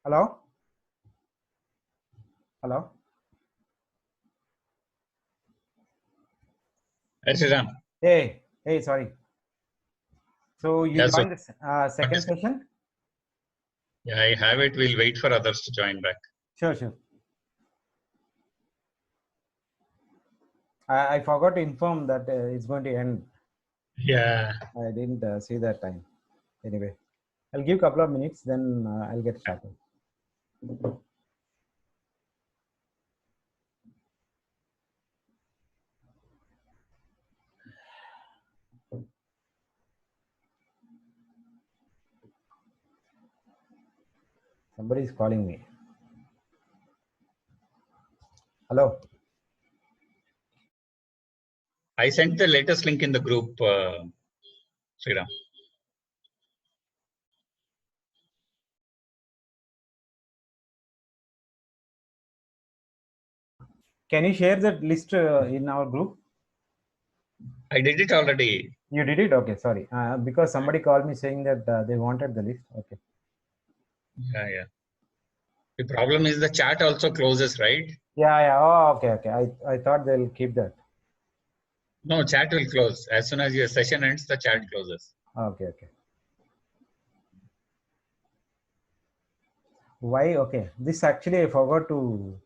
Hello? Hello? Hey, Sriram. Hey, sorry. So you Yeah, so joined this second session? yeah, I have it. We'll wait for others to join back. Sure. I forgot to inform that it's going to end. Yeah. I didn't see that time. Anyway, I'll give a couple of minutes, then I'll get started. Somebody is calling me. Hello? I sent the latest link in the group, Sriram. Can you share that list in our group? I did it already. You did it? Okay, sorry. Because somebody called me saying that they wanted the list. Okay. Yeah. The problem is the chat also closes, right? Yeah. Oh, okay. I thought they'll keep that. No, chat will close. As soon as your session ends, the chat closes. Okay. Why? Okay. This actually I forgot to.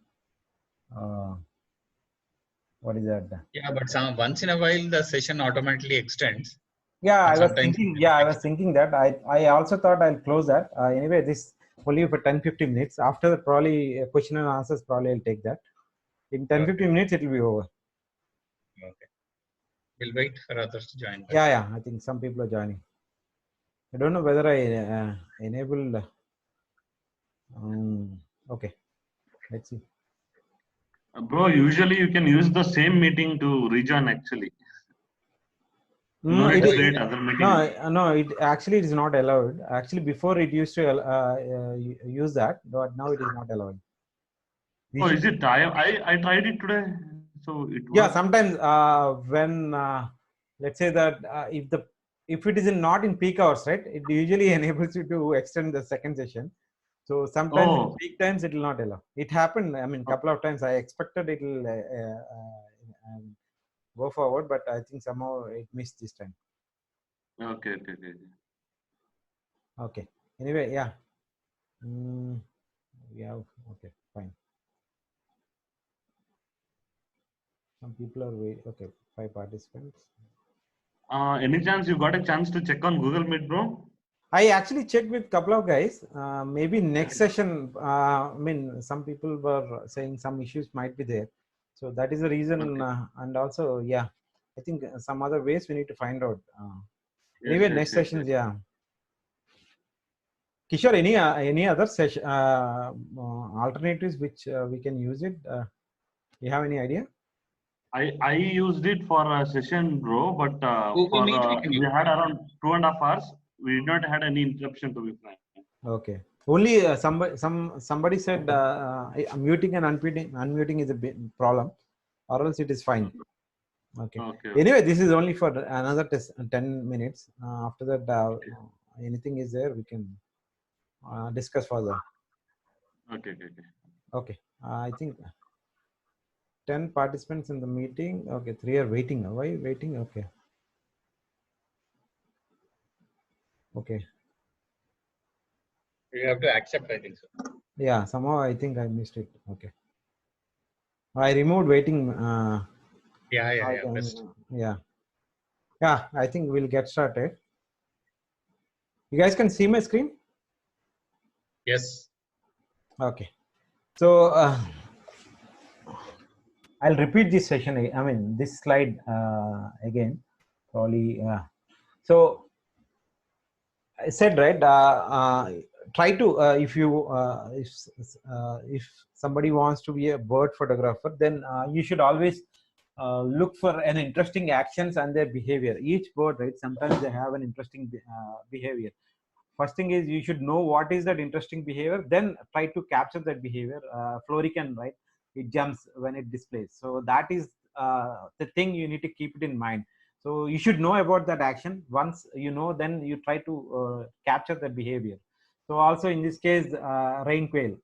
What is that? Yeah, but once in a while, the session automatically extends. Yeah, And I was sometimes thinking. Yeah, I was thinking that. I also thought I'll close that. Anyway, this only for 10-15 minutes. After that, probably question and answers. Probably I'll take that. In 10-15 minutes, it will be over. Okay. We'll wait for others to join back. Yeah. I think some people are joining. I don't know whether I enabled. Okay. Let's see. Bro, usually you can use the same meeting to rejoin actually. No need to create other meeting. No. It actually is not allowed. Actually, before it used to use that, but now it is not allowed. Oh, is it? I tried it today, so it Yeah, worked. sometimes when let's say that if it is not in peak hours, right, it usually enables you to extend the second session. So sometimes in peak times it will not allow. It happened. I mean, couple of times I expected it will go forward, but I think somehow it missed this time. Okay. Okay. Anyway, yeah. Okay, fine. Some people are waiting. Okay, 5 participants. Any chance you got a chance to check on Google Meet, bro? I actually checked with a couple of guys. Maybe next session. I mean, some people were saying some issues might be there, so that is the reason. Okay. And also, yeah, I think some other ways we need to find out. Yes. Next sessions, yeah. Kishore, any other session alternatives which we can use it? You have any idea? I used it for a session, bro, but Google Meet we can we use. had around 2.5 hours. We did not had any interruption, to be frank. Okay. Only somebody said muting and unmuting is a big problem, or else it is fine. Okay. Anyway, this is only for another 10 minutes. After that, anything is there, we can discuss further. Okay. I think 10 participants in the meeting. Okay, 3 are waiting. Why waiting? Okay. You have to accept, I think so. Yeah, somehow I think I missed it. Okay. I removed waiting. Yeah. I think we'll get started. You guys can see my screen? Yes. Okay. So I'll repeat this session. I mean, this slide again. Probably. So I said, right, try to if somebody wants to be a bird photographer, then you should always look for an interesting actions and their behavior. Each bird, right, sometimes they have an interesting behavior. First thing is you should know what is that interesting behavior, then try to capture that behavior. Florican, right, it jumps when it displays, so that is the thing you need to keep it in mind. So you should know about that action. Once you know, then you try to capture that behavior. So also in this case, rain quail,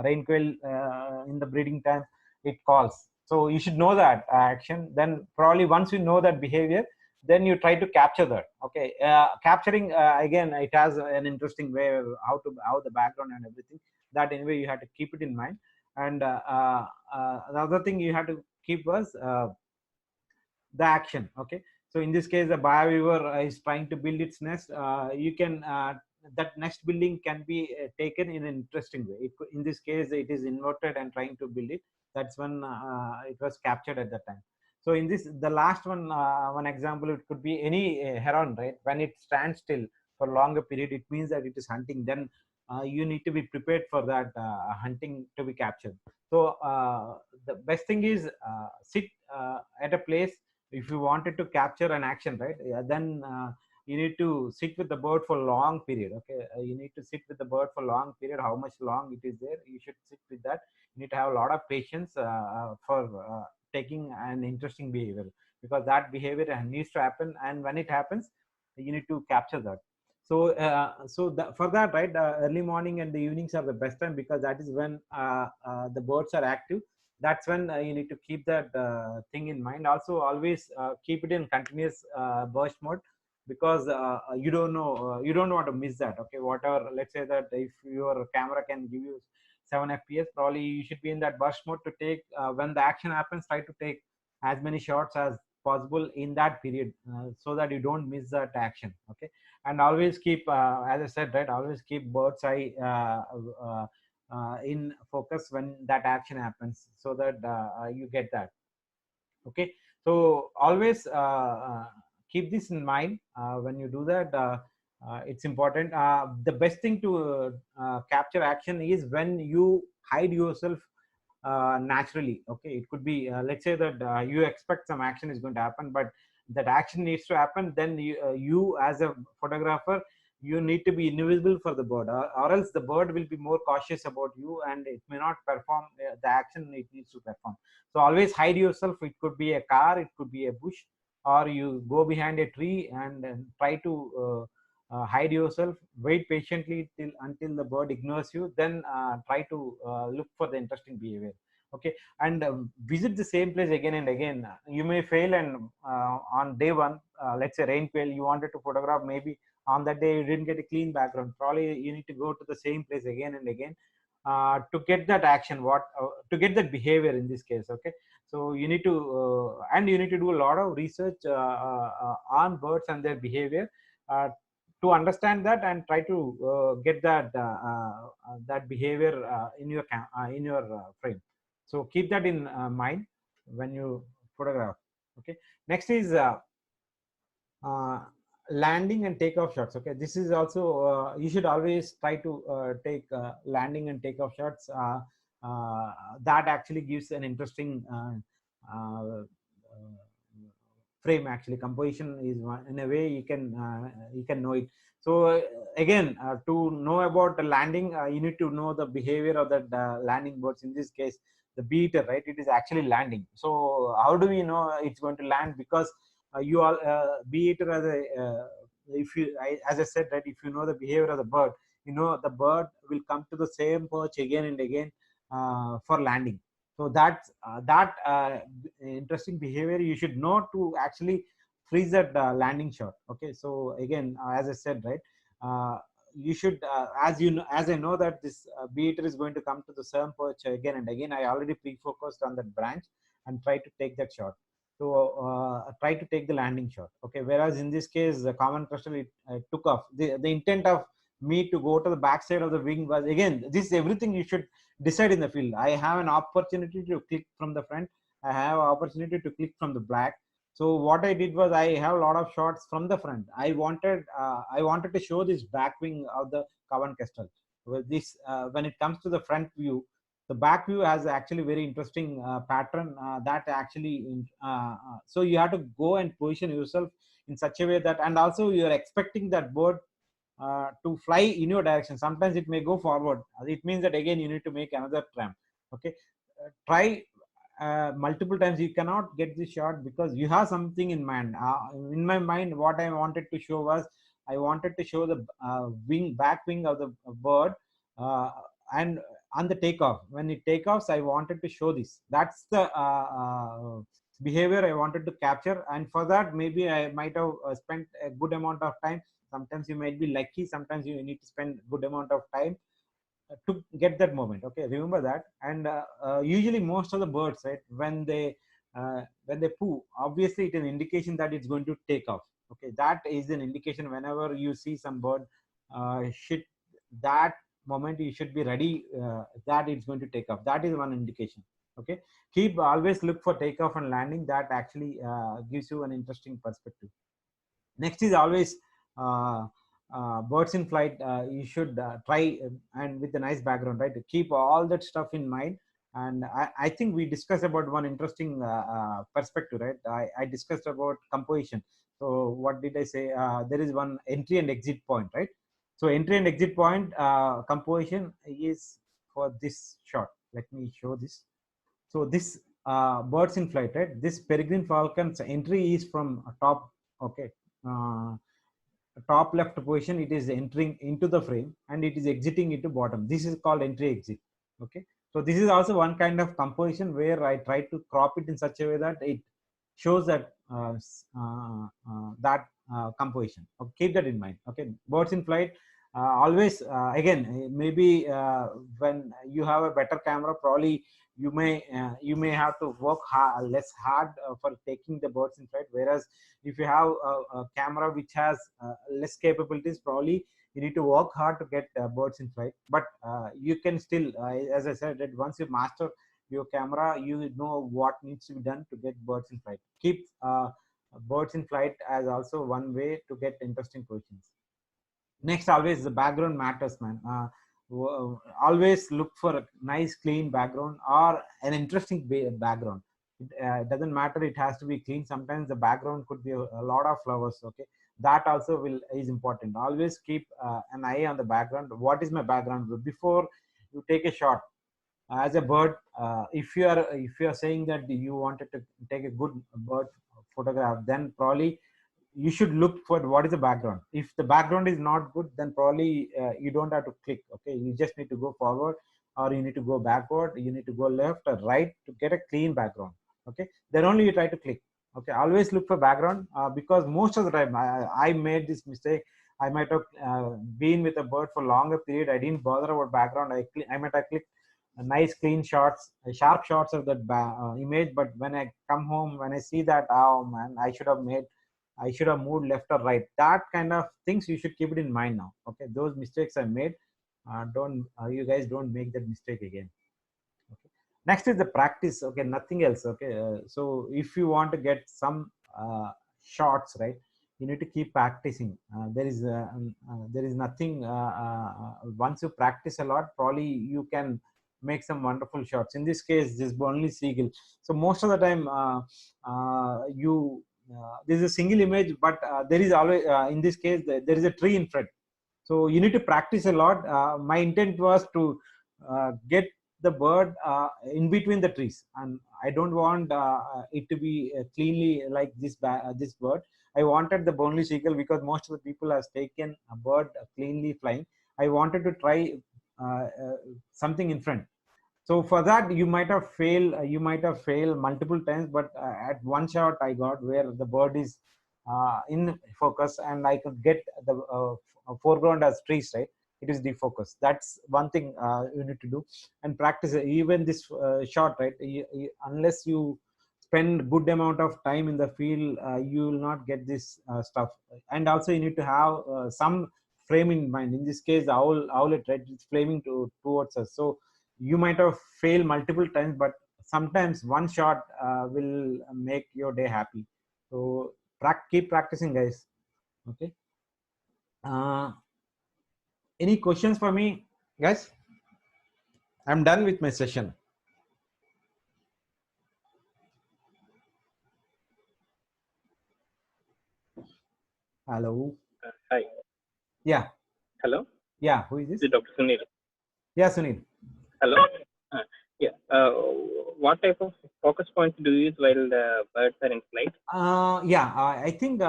in the breeding time, it calls. So you should know that action. Then probably once you know that behavior, then you try to capture that. Okay, capturing again, it has an interesting way of how the background and everything. That anyway you have to keep it in mind. And the other thing you have to keep was the action. Okay, so in this case, the BioWeaver is trying to build its nest. You can that nest building can be taken in an interesting way. In this case, it is inverted and trying to build it. That's when it was captured at that time. So in this, the last one, one example, it could be any heron, right? When it stands still for longer period, it means that it is hunting. Then you need to be prepared for that hunting to be captured. So the best thing is sit at a place. If you wanted to capture an action, right, then you need to sit with the bird for a long period. Okay, you need to sit with the bird for a long period. How much long it is there, you should sit with that. You need to have a lot of patience for taking an interesting behavior, because that behavior needs to happen, and when it happens, you need to capture that. So for that, right, early morning and the evenings are the best time, because that is when the birds are active. That's when you need to keep that thing in mind. Also always keep it in continuous burst mode, because you don't know, you don't want to miss that. Okay, whatever, let's say that if your camera can give you 7 fps, probably you should be in that burst mode to take when the action happens, try to take as many shots as possible in that period, so that you don't miss that action. Okay, and always keep as I said, right, always keep bird's eye in focus when that action happens, so that you get that. Okay, so always keep this in mind when you do that. It's important. The best thing to capture action is when you hide yourself naturally. Okay, it could be let's say that you expect some action is going to happen, but that action needs to happen. Then you as a photographer, you need to be invisible for the bird, or else the bird will be more cautious about you, and it may not perform the action it needs to perform. So always hide yourself. It could be a car, it could be a bush, or you go behind a tree and try to hide yourself. Wait patiently till until the bird ignores you, then try to look for the interesting behavior. Okay, and visit the same place again and again. You may fail, and on day one, let's say rain quail, you wanted to photograph, maybe on that day you didn't get a clean background. Probably you need to go to the same place again and again to get that action, what to get that behavior in this case. Okay, so you need to and you need to do a lot of research on birds and their behavior to understand that, and try to get that behavior in your frame. So keep that in mind when you photograph. Okay, next is uh, landing and takeoff shots. Okay, this is also you should always try to take landing and takeoff shots. That actually gives an interesting frame. Actually, composition is one, in a way you can know it. So again, to know about the landing, you need to know the behavior of the landing birds. In this case, the bee eater, right, it is actually landing. So how do we know it's going to land? Because you all bee eater as a if you as I said, right, if you know the behavior of the bird, you know the bird will come to the same perch again and again for landing. So that interesting behavior, you should know to actually freeze that landing shot. Okay, so again, as I said, right, you should as you know, as I know that this bee eater is going to come to the same perch again and again, I already pre-focused on that branch and try to take that shot. So try to take the landing shot. Okay, whereas in this case, the common thruster, it took off. The intent of me to go to the backside of the wing was, again, this is everything you should decide in the field. I have an opportunity to click from the front, I have opportunity to click from the back. So what I did was, I have a lot of shots from the front. I wanted to show this back wing of the Cowan Kestrel. Well, this when it comes to the front view, the back view has actually very interesting pattern that actually so you have to go and position yourself in such a way that, and also you are expecting that bird to fly in your direction. Sometimes it may go forward. It means that again you need to make another tram. Okay, try multiple times. You cannot get this shot because you have something in mind. In my mind, what I wanted to show was I wanted to show the back wing of the bird, and on the takeoff, when it takeoffs, I wanted to show this. That's the behavior I wanted to capture, and for that maybe I might have spent a good amount of time. Sometimes you might be lucky, sometimes you need to spend good amount of time to get that moment. Okay, remember that. And usually most of the birds, right, when they poo, obviously it's an indication that it's going to take off. Okay, that is an indication. Whenever you see some bird shit, that moment you should be ready that it's going to take off. That is one indication. Okay, keep always look for takeoff and landing. That actually gives you an interesting perspective. Next is always birds in flight. You should try and with a nice background, right? Keep all that stuff in mind. And I think we discussed about one interesting perspective, right? I discussed about composition. So what did I say? There is one entry and exit point, right? So entry and exit point composition is for this shot. Let me show this. So this birds in flight, right? This peregrine falcon's entry is from top. Okay. Top left position, it is entering into the frame and it is exiting into bottom. This is called entry exit. Okay, so this is also one kind of composition where I try to crop it in such a way that it shows that composition. Okay, keep that in mind. Okay, birds in flight, always again, maybe when you have a better camera, probably you may have to work less hard for taking the birds in flight, whereas if you have a camera which has less capabilities, probably you need to work hard to get birds in flight. But you can still, as I said, that once you master your camera, you know what needs to be done to get birds in flight. Keep birds in flight as also one way to get interesting positions. Next, always the background matters, man. Always look for a nice clean background or an interesting background. It doesn't matter, it has to be clean. Sometimes the background could be a lot of flowers. Okay, that also is important. Always keep an eye on the background. What is my background before you take a shot? As a bird, if you are saying that you wanted to take a good bird photograph, then probably you should look for what is the background. If the background is not good, then probably you don't have to click. Okay, you just need to go forward, or you need to go backward, you need to go left or right to get a clean background. Okay, then only you try to click. Okay, always look for background, because most of the time I made this mistake. I might have been with a bird for longer period, I didn't bother about background. I might have clicked nice clean shots, sharp shots of that image, but when I come home, when I see that, oh man, I should have moved left or right. That kind of things you should keep it in mind now. Okay, those mistakes I made, don't you guys don't make that mistake again. Okay. Next is the practice. Okay, nothing else. Okay, so if you want to get some shots right, you need to keep practicing. There is nothing. Once you practice a lot, probably you can make some wonderful shots. In this case, this Burnley Seagull. So most of the time, this is a single image, but there is always in this case there is a tree in front. So you need to practice a lot. My intent was to get the bird in between the trees, and I don't want it to be cleanly like this bird. I wanted the Burnley Seagull because most of the people has taken a bird cleanly flying. I wanted to try something in front. So for that, you might have failed multiple times, but at one shot I got where the bird is in focus and I could get the foreground as trees, right? It is defocus. That's one thing you need to do and practice. Even this shot, right? Unless you spend good amount of time in the field, you will not get this stuff. And also you need to have some frame in mind. In this case, the owlet, right? It's flaming towards us. So you might have failed multiple times, but sometimes one shot will make your day happy. So keep practicing, guys. Okay. Any questions for me, guys? I'm done with my session. Hello. Hi. Yeah. Hello. Yeah. Who is this? This is Dr. Sunil. Yeah, Sunil. Hello. Yeah. What type of focus points do you use while the birds are in flight? Yeah, I think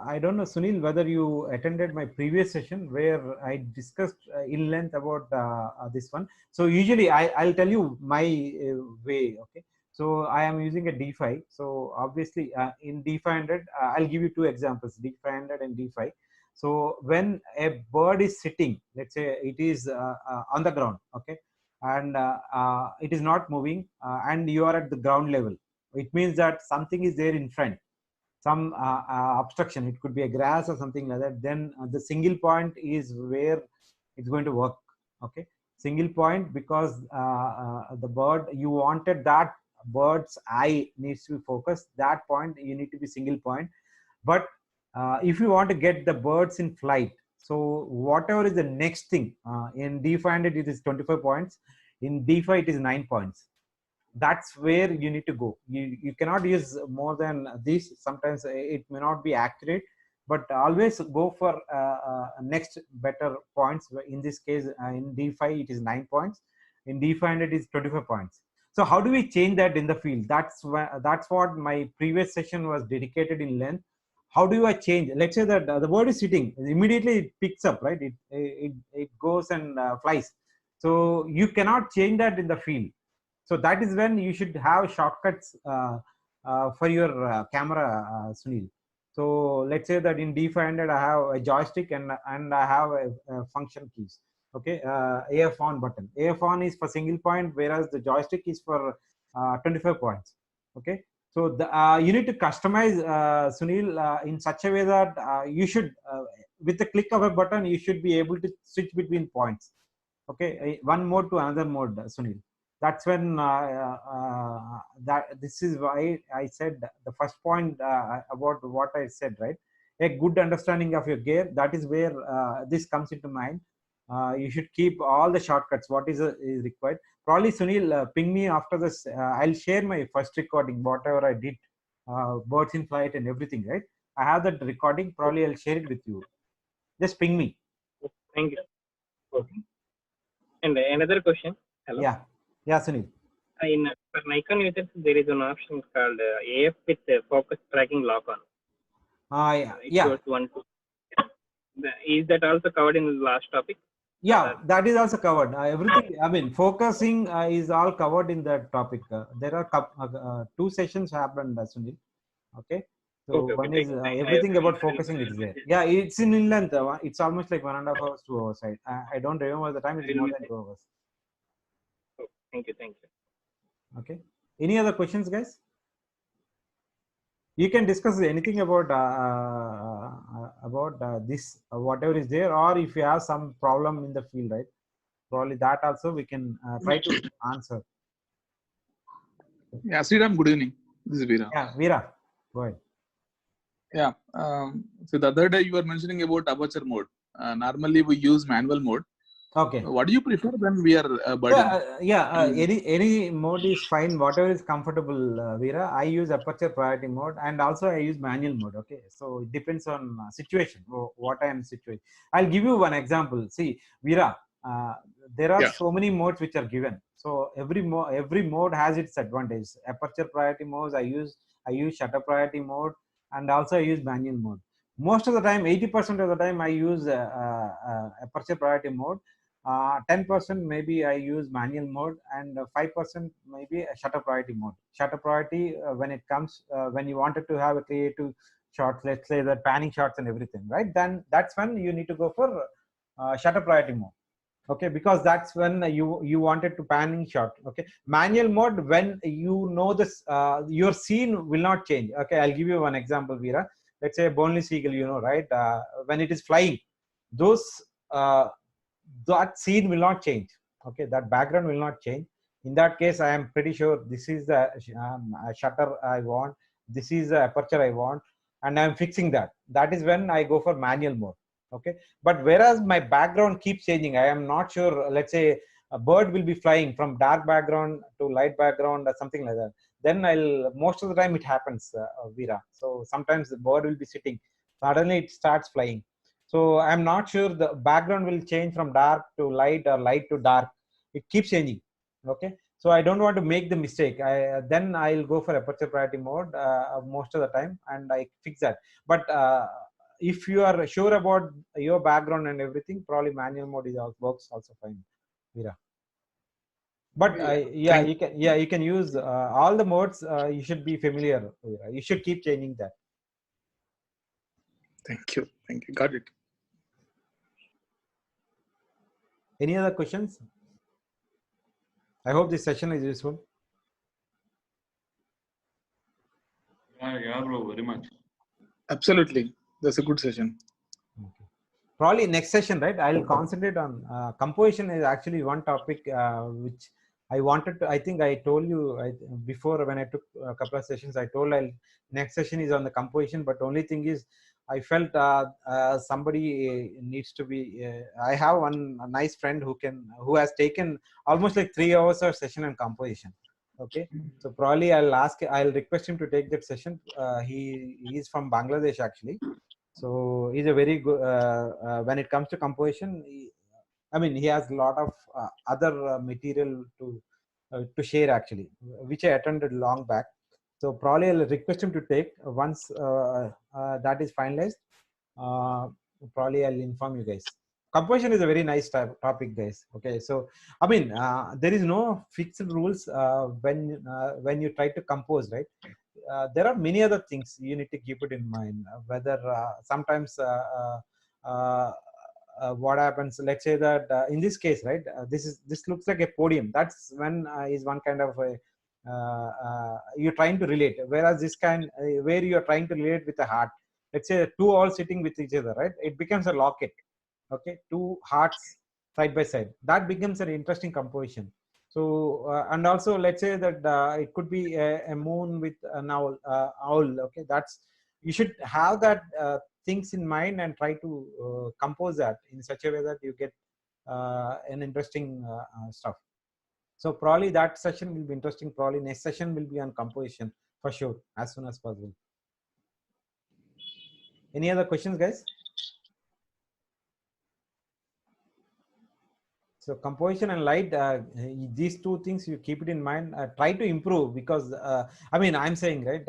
I don't know, Sunil, whether you attended my previous session where I discussed in length about this one. So usually I'll tell you my way. Okay. So I am using a D5. So obviously in D500, I'll give you two examples, D500 and D5. So when a bird is sitting, let's say it is on the ground, okay, and it is not moving, and you are at the ground level, it means that something is there in front, some obstruction. It could be a grass or something like that. Then the single point is where it's going to work. Okay, single point, because the bird, you wanted that bird's eye needs to be focused. That point you need to be single point. But if you want to get the birds in flight, so whatever is the next thing, in D500 it is 25 points, in D5 it is 9 points. That's where you need to go. You cannot use more than this. Sometimes it may not be accurate, but always go for next better points. In this case, in D5 it is 9 points, in D500 it is 25 points. So how do we change that in the field? That's what my previous session was dedicated in length. How do I change? Let's say that the bird is sitting, immediately it picks up, right? It goes and flies. So you cannot change that in the field. So that is when you should have shortcuts for your camera, Sunil. So let's say that in D500 I have a joystick and I have a function keys. Okay, AF on button. AF on is for single point, whereas the joystick is for 25 points. Okay, so you need to customize, Sunil, in such a way that you should, with the click of a button, you should be able to switch between points. Okay, one mode to another mode, Sunil. That's when this is why I said the first point about what I said, right? A good understanding of your gear. That is where this comes into mind. You should keep all the shortcuts. What is required? Probably Sunil, ping me after this. I'll share my first recording, whatever I did, birds in flight and everything. Right? I have that recording. Probably I'll share it with you. Just ping me. Thank you. Okay. And another question. Hello. Yeah. Yeah, Sunil. For Nikon users, there is an option called AF with focus tracking lock on. Yeah. Is that also covered in the last topic? Yeah, that is also covered. Everything, I mean, focusing is all covered in that topic. There are two sessions happened, Sunil. Okay. So okay, one is everything about focusing is there. Yeah, it's in length. It's almost like 1.5 hours, 2 hours. I don't remember the time. It's more than 2 hours. Okay, thank you. Thank you. Okay. Any other questions, guys? You can discuss anything about this, whatever is there, or if you have some problem in the field, right? Probably that also we can try to answer. Yeah, Sriram, good evening. This is Veera. Yeah, Veera, go ahead. Yeah. So the other day you were mentioning about aperture mode. Normally we use manual mode. Okay. What do you prefer when we are birding? Any mode is fine. Whatever is comfortable, Veera. I use aperture priority mode, and also I use manual mode. Okay, so it depends on situation. What I am situated. I'll give you one example. See, Veera, there are so many modes which are given. So every mode has its advantage. Aperture priority modes I use shutter priority mode, and also I use manual mode. Most of the time, 80% of the time, I use aperture priority mode. 10% maybe I use manual mode, and 5% maybe a shutter priority mode. Shutter priority when it comes when you wanted to have a creative shots, let's say the panning shots and everything, right? Then that's when you need to go for shutter priority mode. Okay, because that's when you wanted to panning shot. Okay, manual mode, when you know this, your scene will not change. Okay, I'll give you one example, Veera. Let's say a boneless eagle, you know, right? When it is flying, those that scene will not change. Okay, that background will not change. In that case, I am pretty sure this is the shutter I want, this is the aperture I want, and I'm fixing that. That is when I go for manual mode. Okay, but whereas my background keeps changing, I am not sure. Let's say a bird will be flying from dark background to light background or something like that. Then most of the time it happens, Veera. So sometimes the bird will be sitting, suddenly it starts flying. So I'm not sure the background will change from dark to light or light to dark. It keeps changing. Okay. So I don't want to make the mistake. Then I'll go for aperture priority mode most of the time, and I fix that. But if you are sure about your background and everything, probably manual mode works also fine, Veera. But you can use all the modes. You should be familiar. Veera. You should keep changing that. Thank you. Got it. Any other questions? I hope this session is useful. Yeah, bro, very much. Absolutely. That's a good session. Okay. Probably next session, right? I'll concentrate on composition is actually one topic which I wanted to. I think I told you before when I took a couple of sessions. I told next session is on the composition, but only thing is I felt somebody needs to be. I have a nice friend who has taken almost like 3 hours of session on composition. Okay, so probably I'll request him to take that session. He is from Bangladesh actually, so he's a very good when it comes to composition. He has a lot of other material to share actually, which I attended long back. So probably I'll request him to take once that is finalized. Probably I'll inform you guys. Composition is a very nice topic, guys. Okay, so there is no fixed rules when you try to compose, right? There are many other things you need to keep it in mind. Whether sometimes what happens, let's say that in this case, right, this looks like a podium. That's when is one kind of a you're trying to relate, whereas this kind where you're trying to relate with a heart. Let's say two all sitting with each other, right? It becomes a locket. Okay, two hearts side by side. That becomes an interesting composition. So and also let's say that it could be a moon with an owl. Okay, that's you should have that things in mind and try to compose that in such a way that you get an interesting stuff. So probably that session will be interesting. Probably next session will be on composition for sure, as soon as possible. Any other questions, guys? So composition and light, these two things you keep it in mind. Try to improve because I'm saying right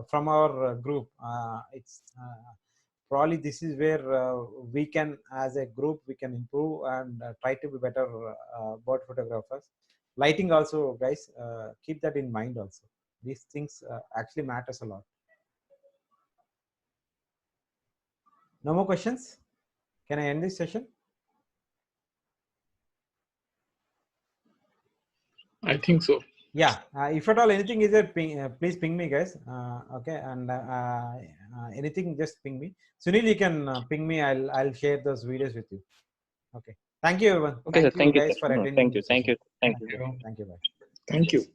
from our group, it's probably this is where we can, as a group, we can improve and try to be better bird photographers. Lighting also, guys, keep that in mind also. These things actually matters a lot. No more questions? Can I end this session? I think so. Yeah, if at all anything is there, please ping me, guys. Okay, and anything, just ping me. Sunil, you can ping me. I'll share those videos with you. Okay, thank you everyone. Okay, thank sir. Thank you, guys sir. for No, attending. thank you. this Thank session. you. Thank you. Thank you. Bye. Thank you.